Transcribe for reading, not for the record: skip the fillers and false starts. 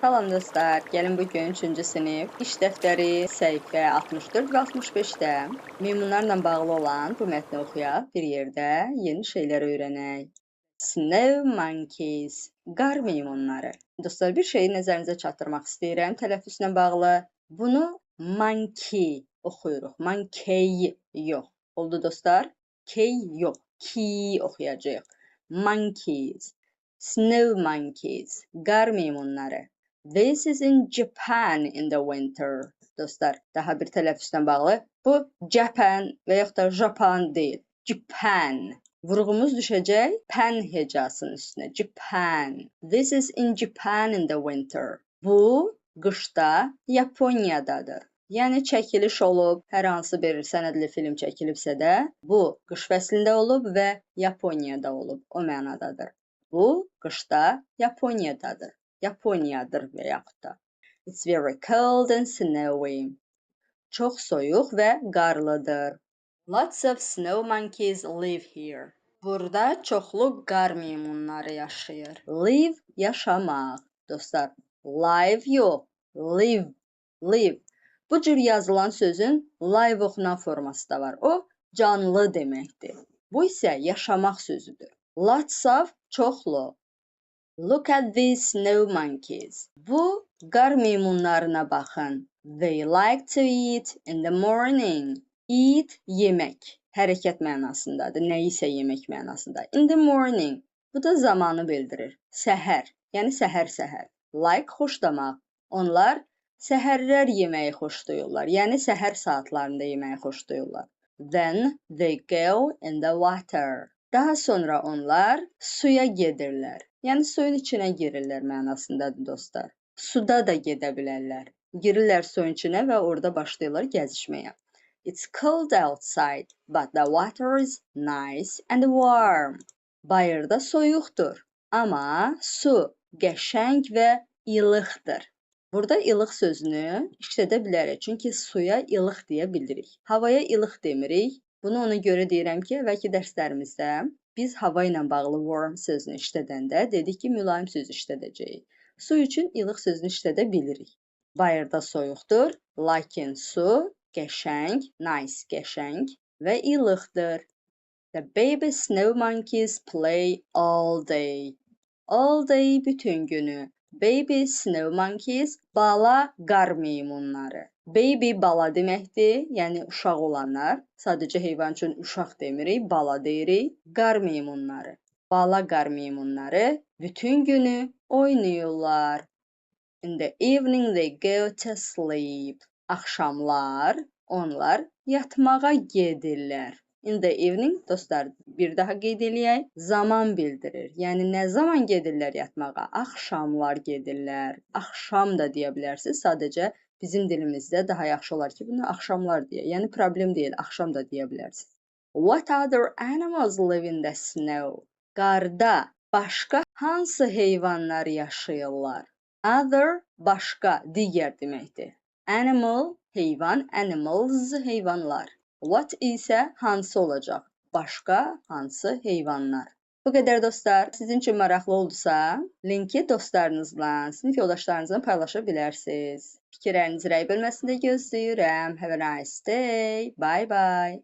Salam dostlar, gəlin bugün 3-cü sinif iş dəftəri səhifə 64 və 65-də meymunlarla bağlı olan bu mətni oxuyaq, bir yerdə yeni şeylər öyrənək. Snow monkeys, qar meymunları. Dostlar, bir şeyi nəzərinizə çatdırmaq istəyirəm tələffüzlə bağlı. Bunu monkey oxuyuruq, monkey yox. Oldu dostlar? Key yox, ki oxuyacağıq. Monkeys, snow monkeys, qar meymunları. This is in Japan in the winter. Dostlar, daha bir tələffüzlə bağlı. Bu Japan və yaxud da Japan deyil. Japan. Vurğumuz düşəcək pen hecasının üstünə. Japan. This is in Japan in the winter. Bu qışda Yaponiyadadır. Yəni çəkiliş olub, hər hansı bir sənədli film çəkilibsə də, bu qış fəslində olub və Yaponiyada olub. O mənadadır. Bu qışda Yaponiyadadır. Yaponiyadır və yaxud da. It's very cold and snowy. Çox soyuq və qarlıdır. Lots of snow monkeys live here. Burada çoxlu qar meymunları yaşayır. Live yaşamaq. Dostlar, live yox, live, live. Bu cür yazılan sözün live oxunan forması da var. O canlı deməkdir. Bu isə yaşamaq sözüdür. Lots of çoxlu. Look at these snow monkeys. Bu qar meymunlarına baxın. They like to eat in the morning. Eat yemək. Hərəkət mənasındadır. Nəyisə yemək mənasında. In the morning. Bu da zamanı bildirir. Səhər. Yəni səhər-səhər. Like xoşlamaq. Onlar səhərlər yeməyi xoşlayırlar. Yəni səhər saatlarında yeməyi xoşlayırlar. Then they go in the water. Daha sonra onlar suya gedirlər. Yəni suyun içinə girirlər mənasındadır dostlar. Suda da gedə bilərlər. Girirlər suyun içinə və orada başlayırlar gəzişməyə. It's cold outside, but the water is nice and warm. Bayırda soyuqdur, amma su qəşəng və ilıqdır. Burada ilıq sözünü işlədə bilərik, çünki suya ilıq deyə bilirik. Havaya ilıq demirik. Bunu ona görə deyirəm ki, əvvəlki dərslərimizdə biz hava ilə bağlı warm sözünü işlədəndə dedik ki, mülayim söz işlədəcəyik. Su üçün ilıq sözünü işlədə bilirik. Bayırda soyuqdur, lakin su qəşəng, nice qəşəng və ilıqdır. The baby snow monkeys play all day. All day bütün günü. Baby snow monkeys bala qar meymunları. Baby bala deməkdir, yəni uşaq olanlar. Sadəcə heyvan üçün uşaq demirik, bala deyirik. Qar meymunları. Bala qar meymunları bütün günü oynayırlar. In the evening they go to sleep. Axşamlar onlar yatmağa gedirlər. In the evening, dostlar, bir daha qeyd eləyək, zaman bildirir. Yəni, nə zaman gedirlər yatmağa? Axşamlar gedirlər. Axşam da deyə bilərsiniz. Sadəcə bizim dilimizdə daha yaxşı olar ki, bunu axşamlar deyə. Yəni, problem deyil, axşam da deyə bilərsiniz. What other animals live in the snow? Qarda başqa hansı heyvanlar yaşayırlar? Other, başqa, digər deməkdir. Animal, heyvan, animals, heyvanlar. What isə hansı olacaq? Başqa hansı heyvanlar? Bu qədər dostlar. Sizin üçün maraqlı oldusa, linki dostlarınızla, sinif yoldaşlarınızla paylaşa bilərsiniz. Fikirlərinizi rəy bölməsində gözləyirəm. Have a nice day. Bye bye.